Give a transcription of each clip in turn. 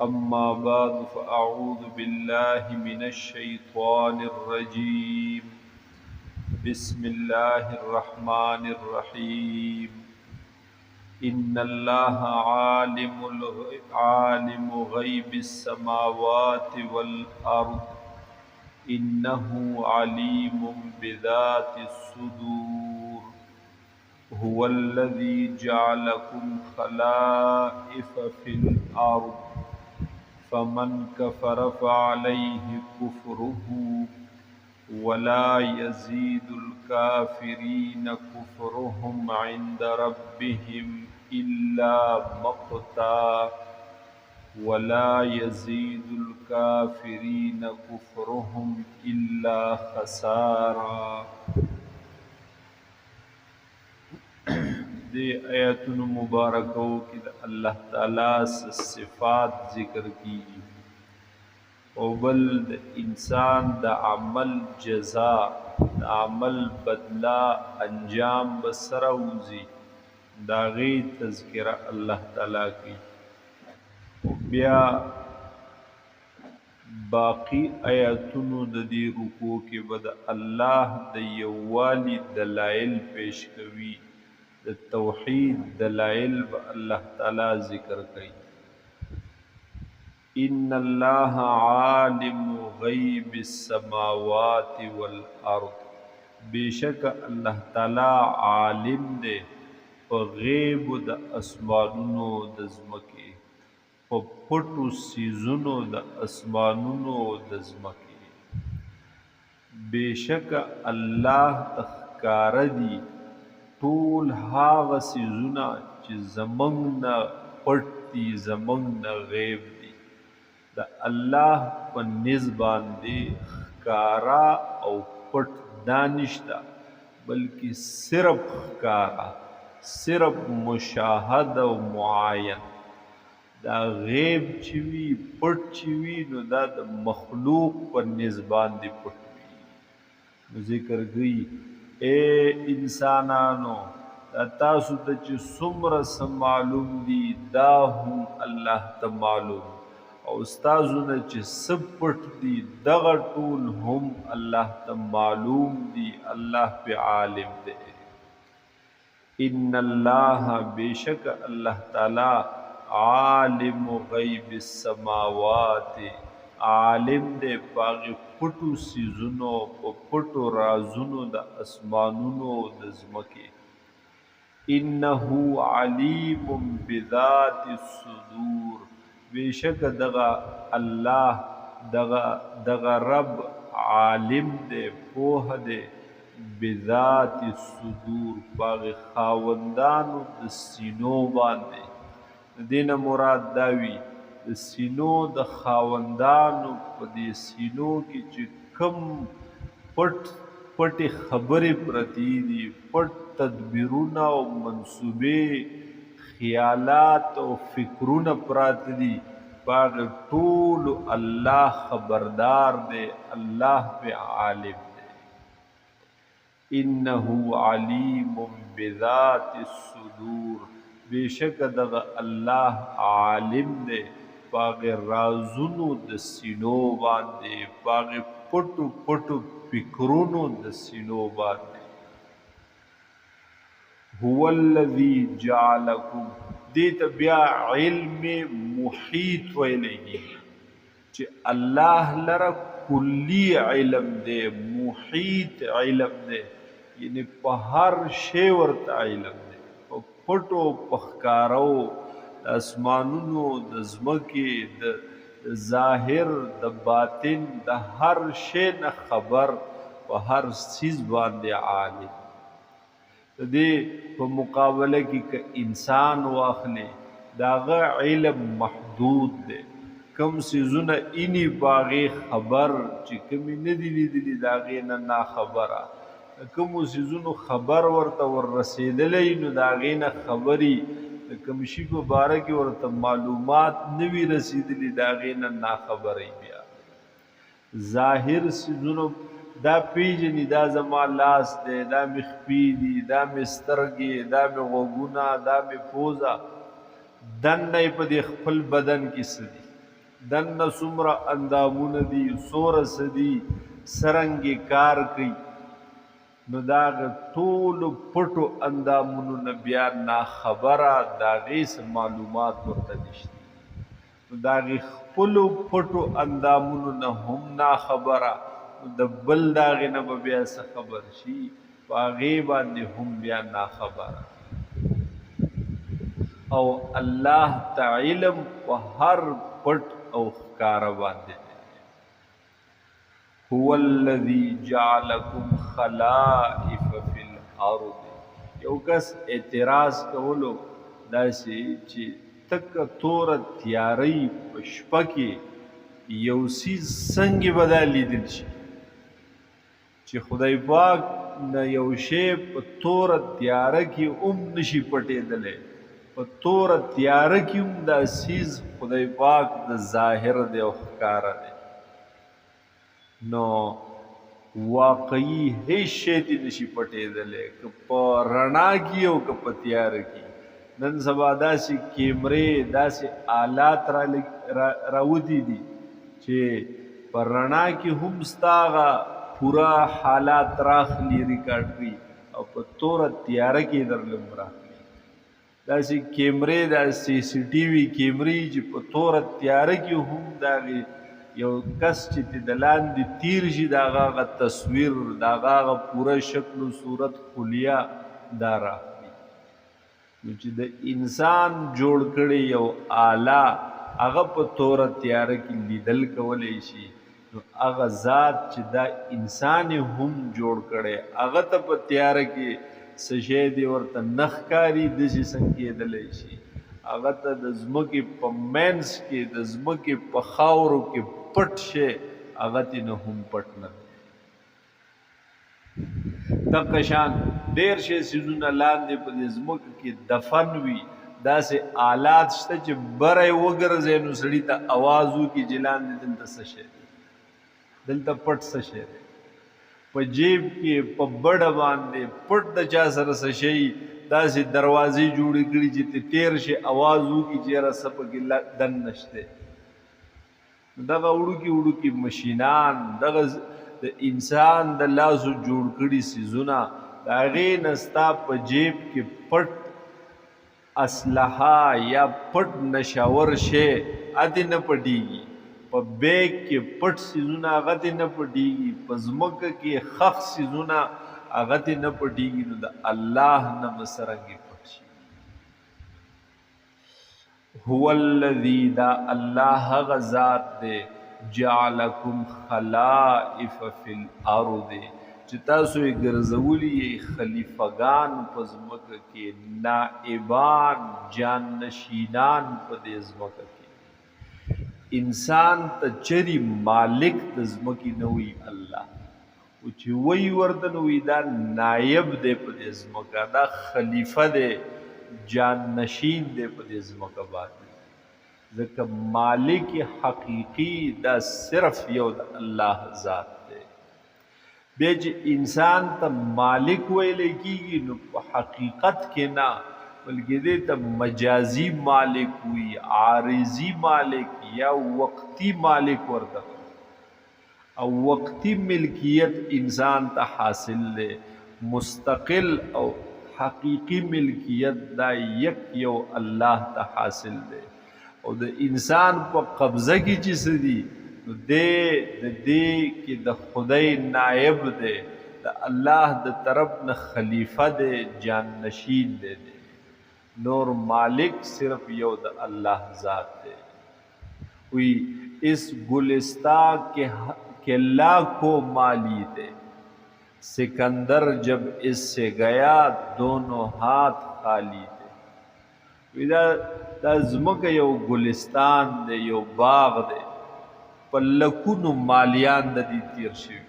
أما بعد فأعوذ بالله من الشيطان الرجيم. بسم الله الرحمن الرحيم. إن الله عالم غيب السماوات والأرض إنه عليم بذات الصدور. هو الذي جعلكم خلائف في الأرض فمن كفر فعليه كفره ولا يزيد الكافرين كفرهم عند ربهم إلا مقتا ولا يزيد الكافرين كفرهم إلا خسارا. دی آیاتن مبارکو کی دا اللہ تعالی صفات ذکر کی او بل د انسان د عمل جزا د عمل بدلا انجام بسره وزي دا غي تذکرہ اللہ تعالی کی او بیا باقی آیاتونو د دې رکوع کې بد الله د یووالي دلائل پیش کوي د توحید دلائل به الله تعالی ذکر کوي. ان الله عالم غیب السماوات والارض، بیشک الله تعالی عالم دی په غیب د اسمانونو د ځمکې، په پټو سیزونو د اسمانونو د ځمکې. بیشک الله تخکار دی ټول هاغه سیزونه چې زمنګ نه پټ دي، زمنګ نه غیب دي. د الله په نسبت باندې ښکارا او پټ دانشتا، بلکې صرف ښکارا، صرف مشاهده او معاین. دا غیب چې وي پټ چې وي نو دا د مخلوق په نسبت باندې پټ وي. نو ذکر گئی اے انسانانو دا تاسو ته چې څومره معلوم دي دا هم الله ته معلوم، او استازو نه چې سب پټ دي دغه ټول هم الله ته معلوم دي، الله په عالم دی. ان الله بیشک الله تعالی عالم غیب السماوات، عالم دے پاغی پټو سیزونو په پټو رازونو د اسمانونو د ځمکې. انه علیم بذات الصدور، بیشک دغه الله دغه رب عالم دے پوه دے بذات الصدور پاغی خاوندانو د سینو باندې. دینه مراد داوی د سینو د خاوندانو په دې سینو کې چې کم پټ خبرې پرتی دي، پټ تدبیرونه او منصوبې خیالات او فکرونه پراته دي، باغ ټول الله خبردار دی، الله په عالم دی. انه علیم بذات الصدور، بیشک دغه الله عالم دی باغ رازونو د سینو باندې، باغ پټو پټو فکرونو د سینو باندې. هو الذی جعلکم، دیتا بیا علم محیط ویلگی چې الله لره کلی علم دے، محیط علم دے، یعنی په هر شی ورته علم دے، په پټو پخکارو د اسمانونو د ځمکې د ظاهر د باطن د هر شی نه خبر، په هر چیز باندې عالم. د دې په مقابله کې که انسان واخلي داغه علم محدود دی، کم سیزونه اینی باغی خبر چې کمی ندی لیدلی داغی نه خبره، کم سیزونو خبر ورته ور رسیدلی نو داغی نه خبری، کم شی په باره کې ورته معلومات نوی رسیدلی داغی نه خبری. بیا ظاهر سیزونو دا پیجنی دا زما لاس دی، دا می خپی دی، دا می سترګې، دا می غوږونه، دا می پوزه، دن نه په دې خپل بدن کې سدي دنه څومره اندامونه دي، څوره څه دي، څرنګې کار کوي. نو د هغه ټولو پټو اندامونو نه بیا ناخبره د هغې څه معلومات ورته نشته. نو د هغې خپلو پټو اندامونو نه هم ناخبره، نو د بل د هغې نه به بیا څه خبر شي، په هغې باندې هم بیا ناخبره. او الله ته علم په هر پټ او ښکاره باندې دی. هو الذي جعلكم خلائف فی الارض. یو کس اعتراض کولو داسې چې تکه توره تیارۍ په شپه کې یو څیز څنګې به دا لیدل شي چې خدای پاک نه یو شی په توره تیاره کې هم نشي پټېدلی، په توره تیاره کې هم دا څیز خدای پاک د ظاهر دی او ښکاره دی. نو واقعي هیڅ شی دې نشي پټېدلی، که په رڼا کې او که په تیاره کې. نن سبا داسې کیمرې، داسې آلات راودي دي چې په رڼا کې هم ستا هغه پوره حالات راخلي، ریکارډ کړي، او په توره تیاره کې درله هم راخلي. داسې کیمرې، داسې سی سی ټي وي کیمرې چې په توره تیاره کې هم د هغې یو کس چې د لاندې تیر شي د هغه تصویر، د هغه پوره شکل و صورت خلیه دا راخلي. نو چې د انسان جوړ کړی یو آله هغه په توره تیاره کې لیدل کولی شي، نو هغه ذات چې دا انسان هم جوړ کړی هغه ته په تیاره کې څه شی دی ورته نه ښکاري، داسې څنګه کېدلی شي. هغه ته د ځمکې په مینس کې، د ځمکې په خاورو کې پټ شی هغه ترې نه هم پټ نه دی. دغه شان ډېر شی څیزونه لاندې په دې ځمکه کې دفن وي، داسې آلات شته چې بره یې وګرځئ نو سړي ته اواز وکړي چې لاندې دلته څه شی دی، دلته پټ څه شی دی. په جیب کې په بډه باندې پټ د چا سره څه شی داسې دروازې جوړې کړي چې ته تېر شي اواز وکړي چې یاره څه پکې دن نشته. دغه وړوکي وړوکي مشینان، دغه د انسان د لاسو جوړ کړي څیزونه، د هغې نه ستا په جیب کې پټ اسلحه یا پټ نشاور شی هغه نه پټېږي، په بیگ کې پټ څیزونه هغه دې نه پټېږي، په ځمکه کې ښخ څیزونه هغه دې نه پټېږي. نو د الله نه به څرنګې پټ شي. هو الذي، دا الله هغه ذات دی، جعلکم خلائف فی الارض چې تاسو یې ګرځولي یې خلیفګان په ځمکه کې، نائبان، جانشینان په دې ځمکه کې. انسان ته چری مالک د ځمکې نه وي الله، او چې وی ورته نو وي دا نایب دی په دې ځمکه، دا خلیفه دی، جانشین دی په دې ځمکه باندې. ځکه مالک حقیقي دا صرف یو د الله ذات دی. بیا چې انسان ته مالک ویلی کېږي نو په حقیقت کې نه، بلکې دې ته مجازي مالک وي، عارضي مالک یا وقتی مالک ورته، او وقتی ملکیت انسان ته حاصل دی. مستقل او حقیقی ملکیت دا یک یو الله ته حاصل دی. او د انسان په قبضه کې چې څه دي نو دی د دې کې د خدای نائب دی، د الله د طرف نه خلیفه دی، جانشین دی. نور مالک صرف یو د الله ذات دی. وی اس گلستہ کے لاکھوں مالی تھے، سکندر جب اس سے گیا دونوں ہاتھ خالی تھے. دا زمکه یو گلستان دی، یو باغ دی، په لکونو مالیان د دې تیر شوي،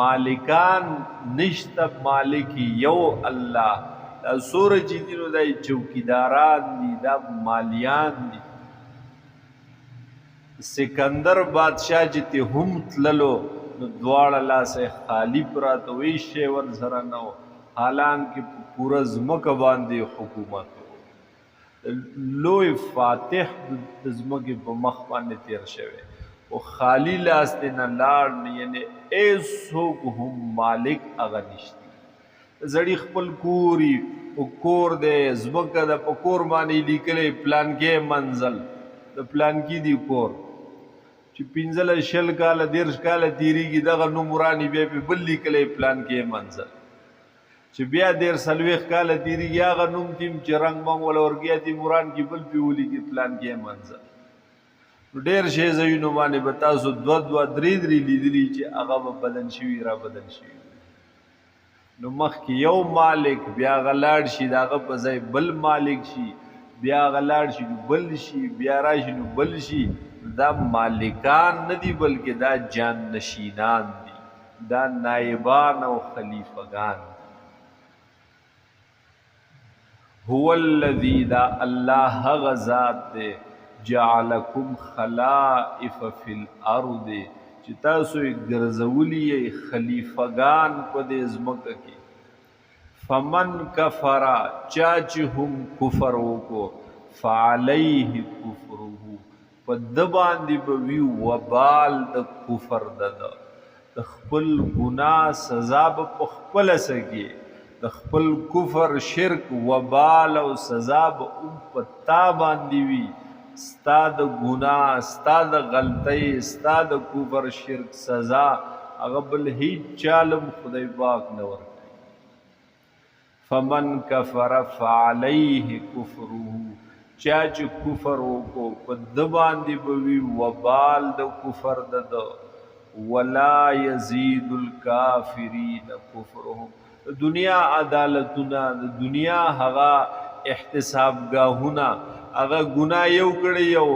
مالکان نشته، مالک یو الله. دا سوره چې دي نو دا چوکیداران دي، دا مالیان دي. سکندر بادشاہ چې ته هم تللو نو دواړه لاسه خالی پراته وی شی ورسره نه و، حالانکې په پوره ځمکه باندې حکومت و. لوی فاتح د ځمکې په مخ باندې تیر شوی او خالی لاس دی نه لاړ، یعنی هیڅوک هم مالک هغه نشتی. زړی خپل کوری او کور دی ځمکه د په کور باندې لیکلی پلانکې منزل د پلانکي دی کور، چې 15 کاله 30 کاله تیریږي دغه نوم ورانی بیا په بل لیکلی پلانکې منزل، چې بیا 40 کاله تیریږي هغه نوم تیم چې رنګ بنګ ولا ورګیا تیم وران کې بل پی ولیکي پلانکې منزل. نو ډېر شی ځایونو باندې به تاسو 2-2 3 لیدلي چې هغه به بدل شوي را بدل شوي. نو مخکې یو مالک بیا هغه لاړ شي د هغه په ځای بل مالک شي، بیا هغه لاړ شي نو بل شي، بیا راشي نو بل شي. دا مالکان نه دي بلکې دا جان نشینان دي، دا نائبان او خلیفگان دي. هو الذی دا الله هغه ذات دی جعلکم خلائف فی الارض چې تاسو یې ګرځولی یې خلیفگان په دې ځمکه کې. فمن کفر چا چې هم کفر وکړو فعلیه کفره په ده باندې به وي وبال د کفر د خپل ګناه سزا به په خپله سکې، د خپل کفر شرک وبال او سزا به په تا باندې وي. ستا د ګناه ستا د غلطۍ ستا د کفر شرک سزا هغه بل هیڅ چالم خدای پاک نه ورکوي. فمن کفر فعلیه کفره چا چې کفر وکړو په ده باندې به وي وبال د کفر د ولا یزید الکافرین کفرهم. د دنیا عدالتونه د دنیا هغه احتسابګاهونه هغه ګناه یو کړی یو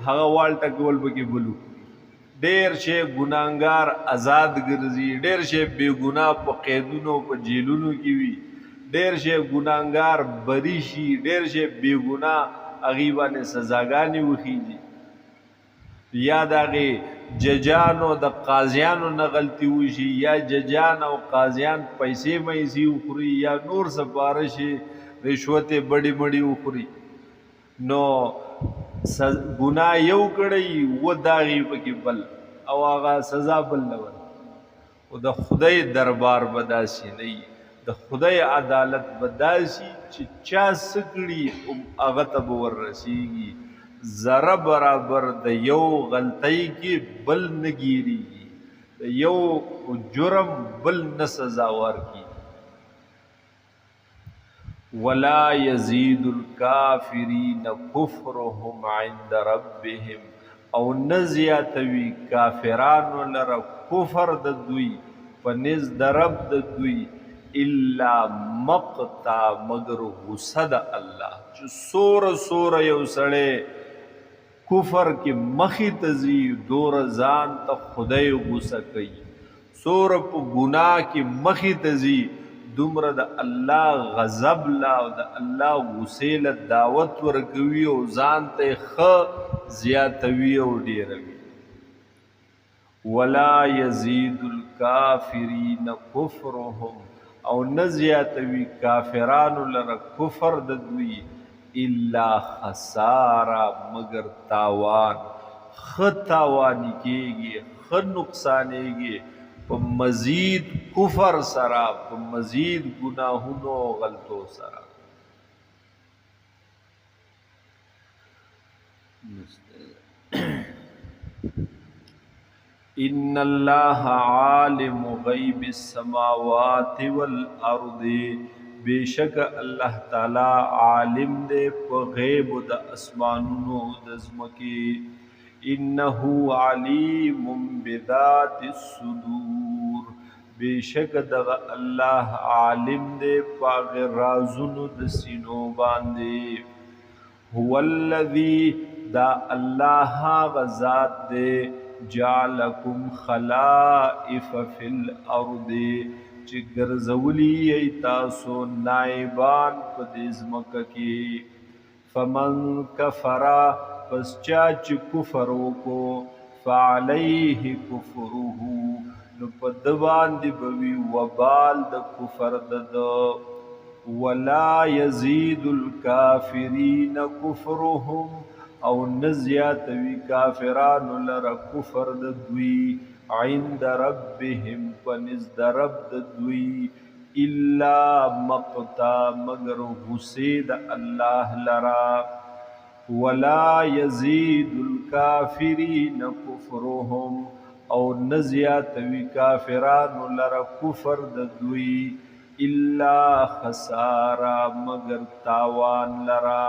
هغه والټه کول پکې بلو. ډېر شی ګناهګار آزاد ګرځي، ډېر شی بې ګناه په قیدونو په جیلونو کې وي، ډېر شی ګناهګار بری شي، ډېر شی بې ګناه هغې باندې سزاګانې وخیږي. یا د هغې ججانو د قاضیانو نه غلطي وشي، یا ججان او قاضیان پیسې میسي وخوري، یا نور سپارشي رشوتې بډې بډې وخوري. نو ګناه یو کړی و داغي پکې بل او هغه سزا بل نه ورکوي. او د خدای دربار به داسې نه وي، د خدای عدالت به داسې چې چا څه کړي هغه ته به وررسېږي. ذره برابر د یو غلطۍ کې بل نه ګیریږي، د یو جرم بل نه سزا ورکي. ولا یزید الکافرین کفرهم عند ربهم او نه زیاتوي کافرانو لره کفر د دوی په نزد د رب د دوی الا مقتا مگر غصه د الله. چې سوره یو سړی کفر کې مخې ته ځي دوره ځان ته خدای غصه کوي، سوره په ګناه کې مخې ته ځي دومره د الله غضب لا او د الله غصې له دعوت ورکوي او ځان ته ښه زیاتوي او ډېروي. ولا یزید الکافرین کفرهم او نه زیاتوي کافرانو لره کفر د دوی الا خسارا مگر تاوان. ښه تاواني کېږي، ښه نقصانېږي په مزید کفر سره، په مزید ګناهونو او غلطو سره. ان الله عالم غیب السماوات والارض بیشک الله تعالی عالم دے په غیب د اسمانونو د ځمکې. انه علیم بذات الصدور بیشک دغه الله عالم دے پاغ رازونو د سینو باندې. هو الذی دا الله غزاد دے جعلکم خلائف فی الارض چې ګرځولی یې تاسو نائبان په دې ځمکه کې. فمن کفر پس چا چې کفر وکړو فعلیه کفره نو په ده باندې به وي وبال د کفر د ده. ولا يزيد الكافرین کفرهم او نزیاتوی کافرانو لر کفر د دوی عند ربهم پنز د رب د دوی الا مقتا مگر غسید الله لرا ولا يزيد الكافرين كفرهم او نزیاتوی کافرانو لر کفر د دوی الا خسارا مگر تاوان لرا